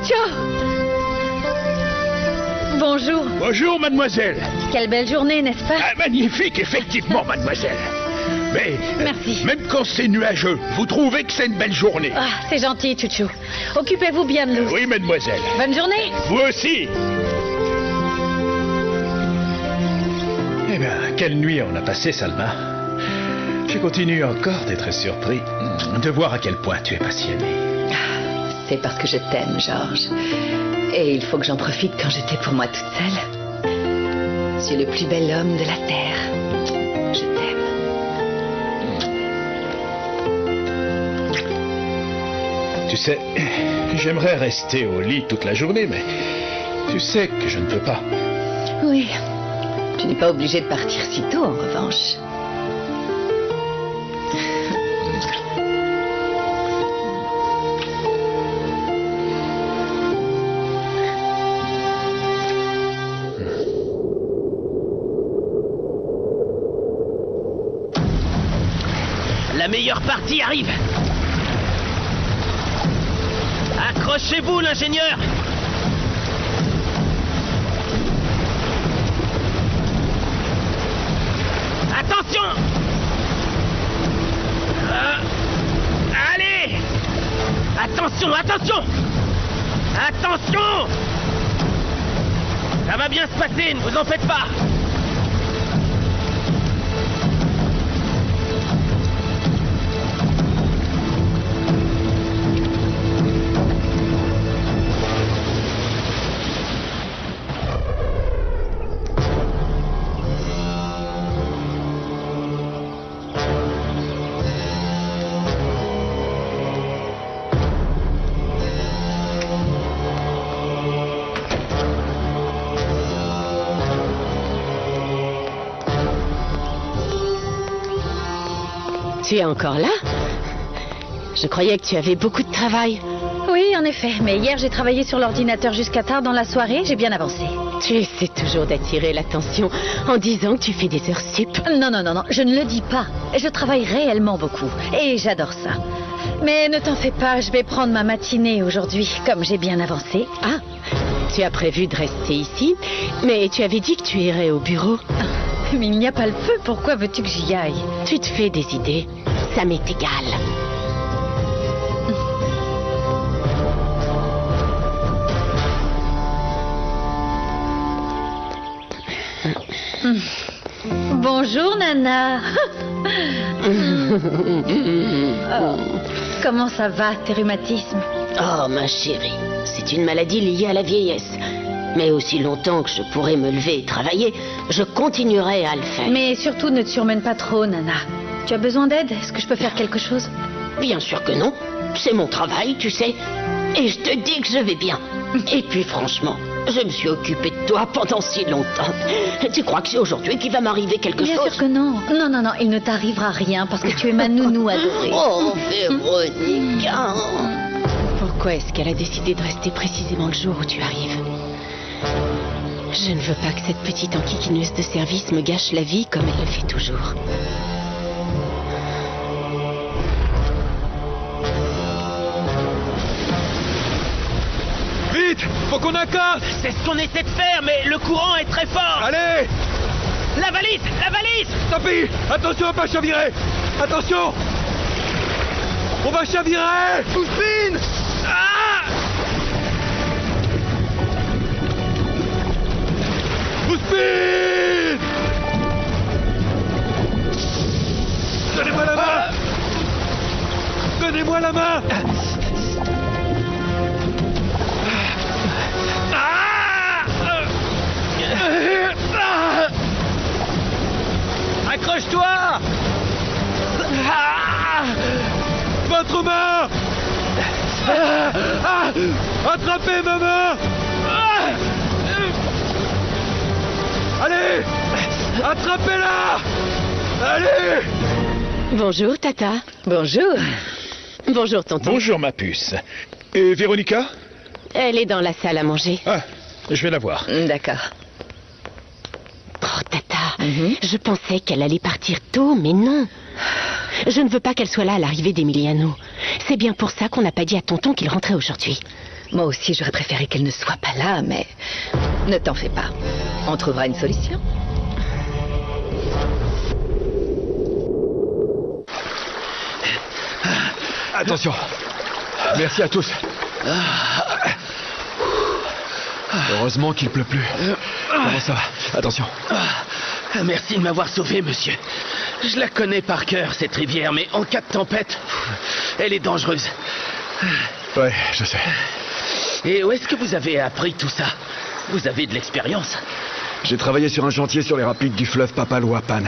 Chucho! Bonjour. Bonjour, mademoiselle. Quelle belle journée, n'est-ce pas? Ah, magnifique, effectivement, mademoiselle. Mais, merci. Même quand c'est nuageux, vous trouvez que c'est une belle journée? Ah, c'est gentil, Chucho. Occupez-vous bien de nous. Oui, mademoiselle. Bonne journée. Vous aussi. Eh bien, quelle nuit on a passé, Salma. Je continue encore d'être surpris de voir à quel point tu es passionnée. C'est parce que je t'aime, Georges. Et il faut que j'en profite quand j'étais pour moi toute seule. Tu es le plus bel homme de la terre. Je t'aime. Tu sais, j'aimerais rester au lit toute la journée, mais tu sais que je ne peux pas. Oui. Tu n'es pas obligé de partir si tôt, en revanche. La meilleure partie arrive. Accrochez-vous, l'ingénieur. Attention. Allez. Attention, attention. Attention. Ça va bien se passer, ne vous en faites pas. Tu es encore là? Je croyais que tu avais beaucoup de travail. Oui, en effet. Mais hier, j'ai travaillé sur l'ordinateur jusqu'à tard dans la soirée. J'ai bien avancé. Tu essaies toujours d'attirer l'attention en disant que tu fais des heures sup. Non, non, non, non. Je ne le dis pas. Je travaille réellement beaucoup. Et j'adore ça. Mais ne t'en fais pas, je vais prendre ma matinée aujourd'hui, comme j'ai bien avancé. Ah, tu as prévu de rester ici, mais tu avais dit que tu irais au bureau. Mais il n'y a pas le feu, pourquoi veux-tu que j'y aille? Tu te fais des idées, ça m'est égal. Bonjour, Nana. Oh, comment ça va, tes rhumatismes? Oh, ma chérie, c'est une maladie liée à la vieillesse. Mais aussi longtemps que je pourrai me lever et travailler, je continuerai à le faire. Mais surtout, ne te surmène pas trop, Nana. Tu as besoin d'aide? Est-ce que je peux faire quelque chose? Bien sûr que non. C'est mon travail, tu sais. Et je te dis que je vais bien. Et puis franchement, je me suis occupée de toi pendant si longtemps. Tu crois que c'est aujourd'hui qu'il va m'arriver quelque chose? Bien sûr que non. Non, non, non, il ne t'arrivera rien parce que tu es ma nounou adorée. Oh, Véronica. Pourquoi est-ce qu'elle a décidé de rester précisément le jour où tu arrives? Je ne veux pas que cette petite enquiquineuse de service me gâche la vie comme elle le fait toujours. Vite! Faut qu'on accorde! C'est ce qu'on essaie de faire, mais le courant est très fort. Allez! La valise! La valise! Tant pis! Attention à pas chavirer! Attention! On va chavirer! Pouspine! Ah! Pouspine! Donnez-moi la main! Donnez-moi la main! Accroche-toi! Votre main! Attrapez ma main! Allez! Attrapez-la! Allez! Bonjour, Tata. Bonjour. Bonjour, tonton. Bonjour, ma puce. Et Véronica? Elle est dans la salle à manger. Ah, je vais la voir. D'accord. Oh, Tata, je pensais qu'elle allait partir tôt, mais non. Je ne veux pas qu'elle soit là à l'arrivée d'Emiliano. C'est bien pour ça qu'on n'a pas dit à tonton qu'il rentrait aujourd'hui. Moi aussi, j'aurais préféré qu'elle ne soit pas là, mais ne t'en fais pas. On trouvera une solution. Attention. Merci à tous. Heureusement qu'il pleut plus. Comment ça va? Attention. Merci de m'avoir sauvé, monsieur. Je la connais par cœur, cette rivière, mais en cas de tempête, elle est dangereuse. Ouais, je sais. Et où est-ce que vous avez appris tout ça? Vous avez de l'expérience. J'ai travaillé sur un chantier sur les rapides du fleuve Papaloapan.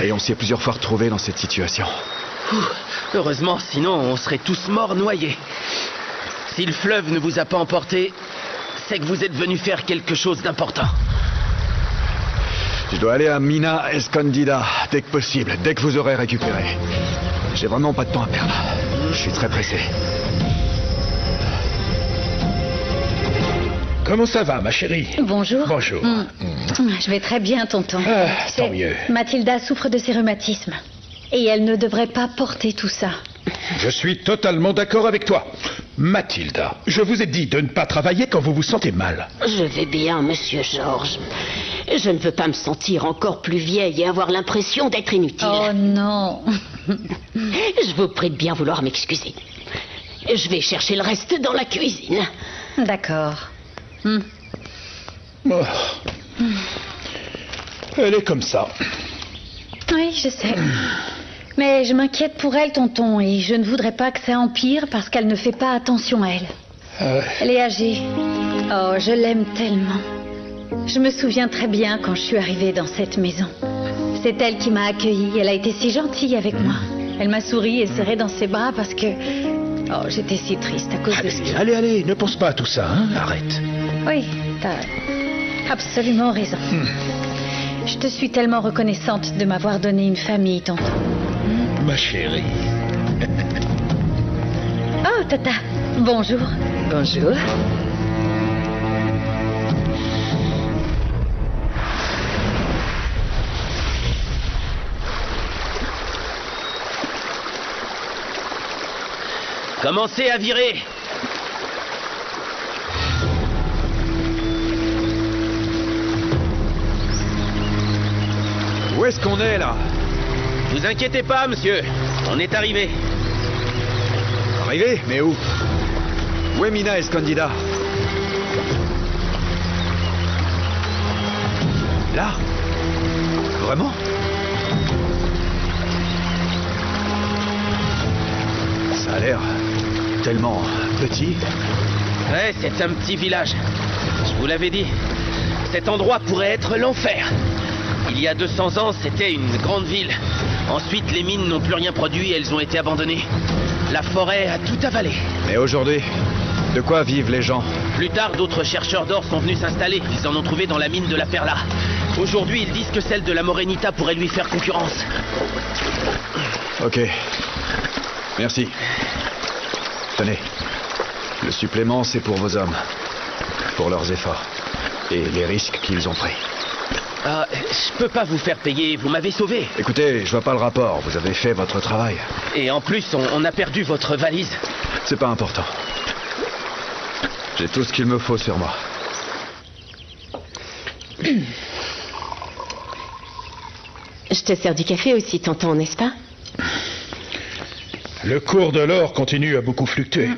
Et on s'y est plusieurs fois retrouvés dans cette situation. Heureusement, sinon on serait tous morts noyés. Si le fleuve ne vous a pas emporté, c'est que vous êtes venu faire quelque chose d'important. Je dois aller à Mina Escondida dès que possible, dès que vous aurez récupéré. J'ai vraiment pas de temps à perdre. Je suis très pressé. Comment ça va, ma chérie? Bonjour. Bonjour. Je vais très bien, tonton. Ah, tant mieux. Mathilda souffre de ses rhumatismes. Et elle ne devrait pas porter tout ça. Je suis totalement d'accord avec toi. Mathilda, je vous ai dit de ne pas travailler quand vous vous sentez mal. Je vais bien, monsieur Georges. Je ne veux pas me sentir encore plus vieille et avoir l'impression d'être inutile. Oh non. Je vous prie de bien vouloir m'excuser. Je vais chercher le reste dans la cuisine. D'accord. Oh. Elle est comme ça. Oui, je sais. Mais je m'inquiète pour elle, tonton, et je ne voudrais pas que ça empire parce qu'elle ne fait pas attention à elle. Elle est âgée. Oh, je l'aime tellement. Je me souviens très bien quand je suis arrivée dans cette maison. C'est elle qui m'a accueillie. Elle a été si gentille avec moi. Elle m'a souri et serré dans ses bras parce que... Oh, j'étais si triste à cause de ce qui... Allez, ne pense pas à tout ça, hein? Arrête. Oui, t'as absolument raison. Je te suis tellement reconnaissante de m'avoir donné une famille, tonton. Ma chérie. Oh, Tata, bonjour. Bonjour. Commencez à virer. Où est-ce qu'on est, là? Vous inquiétez pas, monsieur. On est arrivé. Arrivé? Mais où? Où est Mina Escondida? Là? Vraiment? Ça a l'air tellement petit. Ouais, c'est un petit village. Je vous l'avais dit. Cet endroit pourrait être l'enfer. Il y a 200 ans, c'était une grande ville. Ensuite, les mines n'ont plus rien produit et elles ont été abandonnées. La forêt a tout avalé. Mais aujourd'hui, de quoi vivent les gens? Plus tard, d'autres chercheurs d'or sont venus s'installer. Ils en ont trouvé dans la mine de la Perla. Aujourd'hui, ils disent que celle de la Morenita pourrait lui faire concurrence. Ok. Merci. Tenez. Le supplément, c'est pour vos hommes. Pour leurs efforts. Et les risques qu'ils ont pris. Je peux pas vous faire payer, vous m'avez sauvé. Écoutez, je vois pas le rapport. Vous avez fait votre travail. Et en plus, on a perdu votre valise. C'est pas important. J'ai tout ce qu'il me faut sur moi. Je te sers du café aussi, tonton, n'est-ce pas? Le cours de l'or continue à beaucoup fluctuer.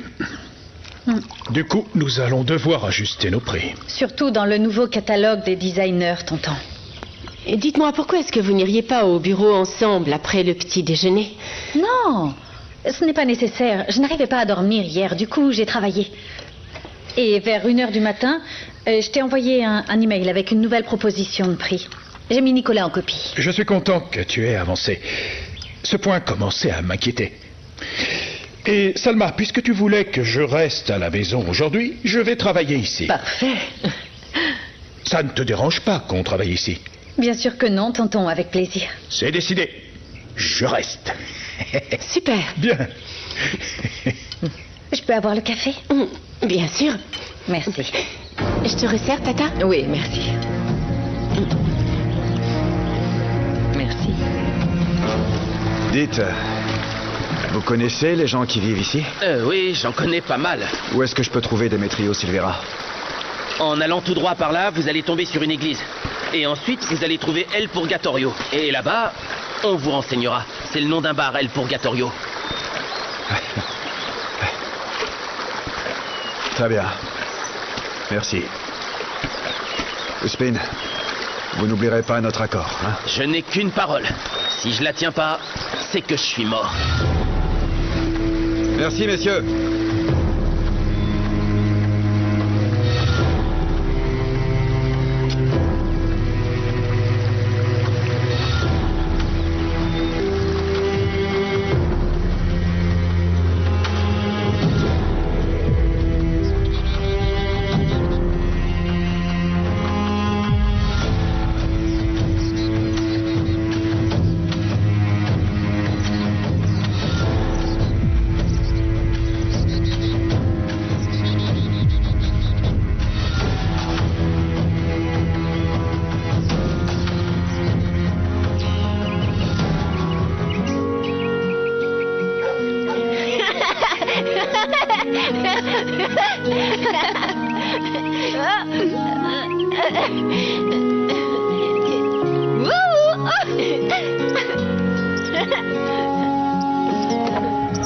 Du coup, nous allons devoir ajuster nos prix. Surtout dans le nouveau catalogue des designers, tonton. Et dites-moi, pourquoi est-ce que vous n'iriez pas au bureau ensemble après le petit déjeuner? Non, ce n'est pas nécessaire. Je n'arrivais pas à dormir hier, du coup j'ai travaillé. Et vers 1h du matin, je t'ai envoyé un email avec une nouvelle proposition de prix. J'ai mis Nicolas en copie. Je suis content que tu aies avancé. Ce point commençait à m'inquiéter. Et Salma, puisque tu voulais que je reste à la maison aujourd'hui, je vais travailler ici. Parfait. Ça ne te dérange pas qu'on travaille ici? Bien sûr que non, tonton, avec plaisir. C'est décidé. Je reste. Super. Bien. Je peux avoir le café? Bien sûr. Merci. Je te resserre, Tata? Oui, merci. Merci. Dites, Vous connaissez les gens qui vivent ici? Oui, j'en connais pas mal. Où est-ce que je peux trouver Demetrio Silvera? En allant tout droit par là, vous allez tomber sur une église. Et ensuite, vous allez trouver El Purgatorio. Et là-bas, on vous renseignera. C'est le nom d'un bar, El Purgatorio. Très bien. Merci. Ousmane, vous n'oublierez pas notre accord, hein? Je n'ai qu'une parole. Si je la tiens pas, c'est que je suis mort. Merci, messieurs.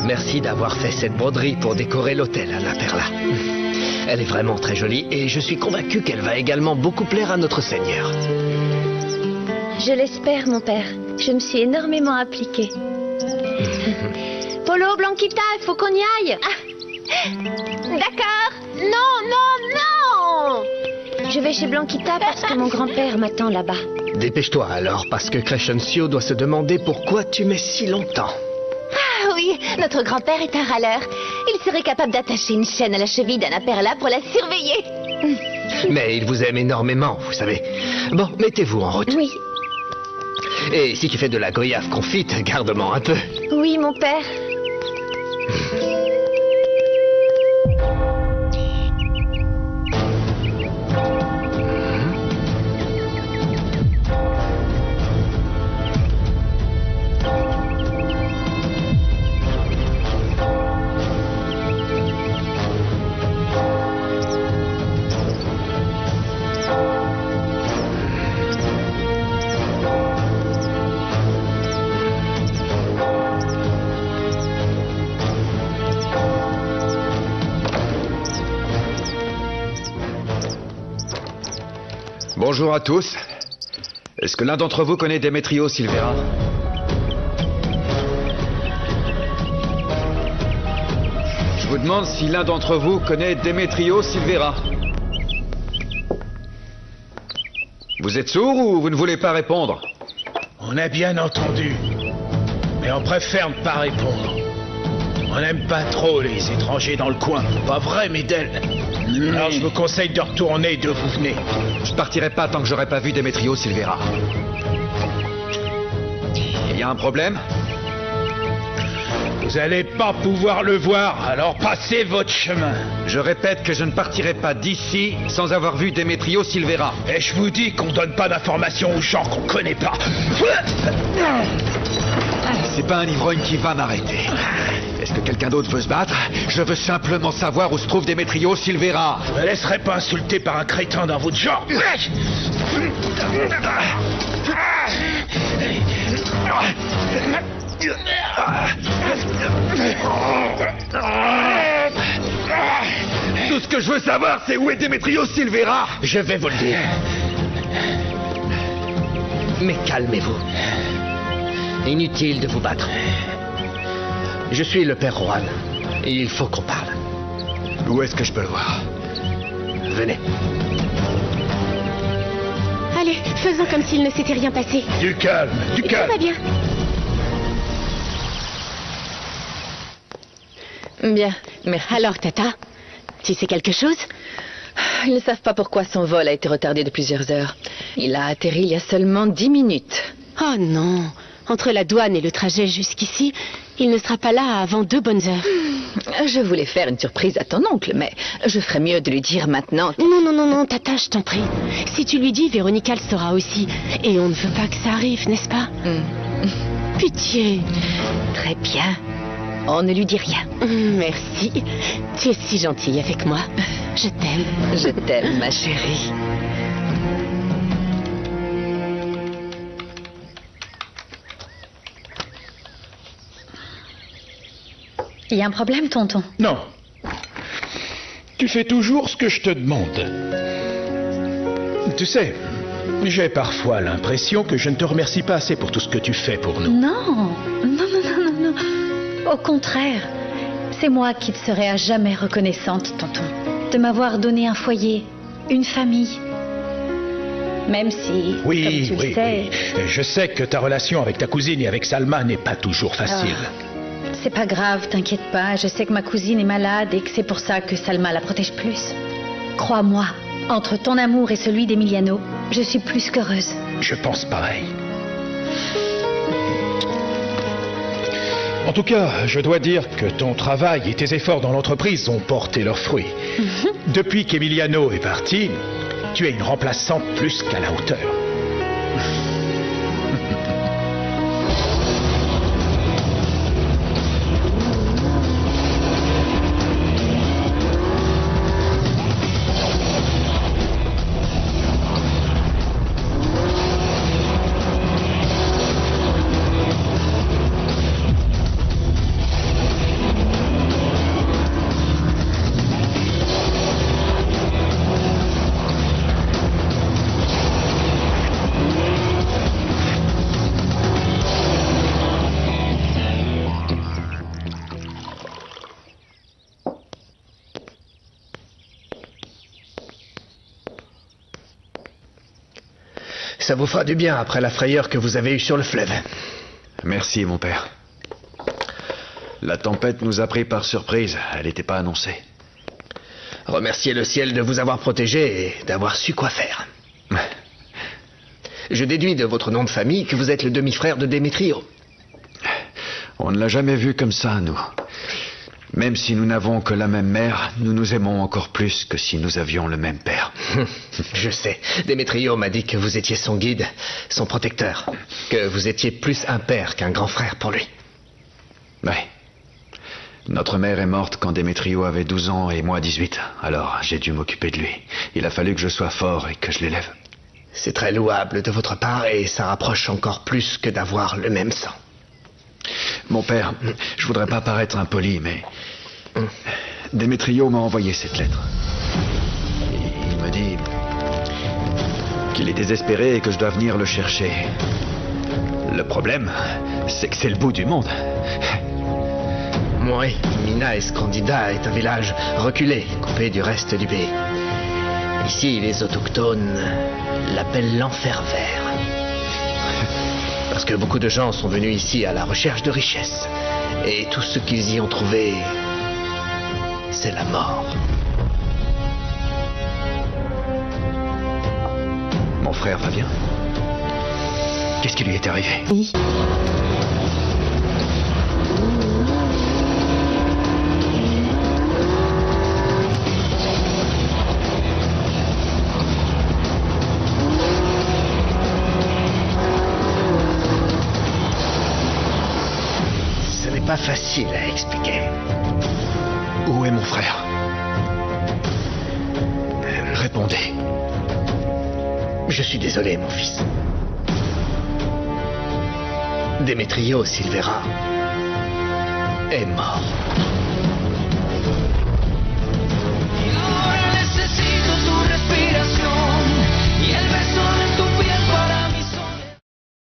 Merci d'avoir fait cette broderie pour décorer l'hôtel à La Perla. Elle est vraiment très jolie et je suis convaincu qu'elle va également beaucoup plaire à notre Seigneur. Je l'espère, mon père. Je me suis énormément appliquée. Polo, Blanquita, il faut qu'on y aille. D'accord. Non, non, non. Je vais chez Blanquita parce que mon grand-père m'attend là-bas. Dépêche-toi alors, parce que Crescencio doit se demander pourquoi tu mets si longtemps. Ah oui, notre grand-père est un râleur. Il serait capable d'attacher une chaîne à la cheville d'Anna Perla pour la surveiller. Mais il vous aime énormément, vous savez. Bon, mettez-vous en route. Oui. Et si tu fais de la goyave confite, garde-m'en un peu. Oui, mon père. Bonjour à tous. Est-ce que l'un d'entre vous connaît Demetrio Silvera? Je vous demande si l'un d'entre vous connaît Demetrio Silvera. Vous êtes sourd ou vous ne voulez pas répondre? On a bien entendu, mais on préfère ne pas répondre. On n'aime pas trop les étrangers dans le coin, pas vrai, Médel? Alors je vous conseille de retourner d'où vous venez. Je partirai pas tant que j'aurai pas vu Demetrio Silvera. Il y a un problème? Vous allez pas pouvoir le voir, alors passez votre chemin. Je répète que je ne partirai pas d'ici sans avoir vu Demetrio Silvera. Et je vous dis qu'on donne pas d'informations aux gens qu'on connaît pas. C'est pas un ivrogne qui va m'arrêter. Est-ce que quelqu'un d'autre veut se battre? Je veux simplement savoir où se trouve Demetrio Silvera. Je me laisserai pas insulter par un crétin dans votre genre. Tout ce que je veux savoir, c'est où est Demetrio Silvera. Je vais vous le dire. Mais calmez-vous. Inutile de vous battre. Je suis le père Juan. Et il faut qu'on parle. Où est-ce que je peux le voir? Venez. Allez, faisons comme s'il ne s'était rien passé. Du calme, du calme. Tout va bien. Bien, merci. Alors, Tata, tu sais quelque chose? Ils ne savent pas pourquoi son vol a été retardé de plusieurs heures. Il a atterri il y a seulement 10 minutes. Oh non. Entre la douane et le trajet jusqu'ici, il ne sera pas là avant 2 bonnes heures. Je voulais faire une surprise à ton oncle, mais je ferais mieux de lui dire maintenant. Non, non, non, non, Tata, je t'en prie. Si tu lui dis, Véronica le saura aussi. Et on ne veut pas que ça arrive, n'est-ce pas? Pitié. Très bien. Oh, ne lui dis rien. Merci. Tu es si gentille avec moi. Je t'aime. Je t'aime, ma chérie. Il y a un problème, tonton? Non. Tu fais toujours ce que je te demande. Tu sais, j'ai parfois l'impression que je ne te remercie pas assez pour tout ce que tu fais pour nous. Non, non. Au contraire, c'est moi qui te serai à jamais reconnaissante, tonton, de m'avoir donné un foyer, une famille. Même si, Oui, comme tu le sais... oui. Je sais que ta relation avec ta cousine et avec Salma n'est pas toujours facile. C'est pas grave, t'inquiète pas. Je sais que ma cousine est malade et que c'est pour ça que Salma la protège plus. Crois-moi, entre ton amour et celui d'Emiliano, je suis plus qu'heureuse. Je pense pareil. En tout cas, je dois dire que ton travail et tes efforts dans l'entreprise ont porté leurs fruits. Depuis qu'Emiliano est parti, tu es une remplaçante plus qu'à la hauteur. Ça vous fera du bien après la frayeur que vous avez eue sur le fleuve. Merci, mon père. La tempête nous a pris par surprise. Elle n'était pas annoncée. Remerciez le ciel de vous avoir protégé et d'avoir su quoi faire. Je déduis de votre nom de famille que vous êtes le demi-frère de Démétrio. On ne l'a jamais vu comme ça, nous. Même si nous n'avons que la même mère, nous nous aimons encore plus que si nous avions le même père. Je sais. Démétrio m'a dit que vous étiez son guide, son protecteur. Que vous étiez plus un père qu'un grand frère pour lui. Oui. Notre mère est morte quand Démétrio avait 12 ans et moi 18. Alors j'ai dû m'occuper de lui. Il a fallu que je sois fort et que je l'élève. C'est très louable de votre part et ça rapproche encore plus que d'avoir le même sang. Mon père, je voudrais pas paraître impoli, mais Démétrio m'a envoyé cette lettre. Il me dit qu'il est désespéré et que je dois venir le chercher. Le problème, c'est que c'est le bout du monde. Oui, Mina Escondida est un village reculé, coupé du reste du pays. Ici, les autochtones l'appellent l'enfer vert. Parce que beaucoup de gens sont venus ici à la recherche de richesses. Et tout ce qu'ils y ont trouvé, c'est la mort. Mon frère va bien? Qu'est-ce qui lui est arrivé? Oui. Pas facile à expliquer. Où est mon frère? Répondez. Je suis désolé, mon fils. Démétrio Silvera est mort.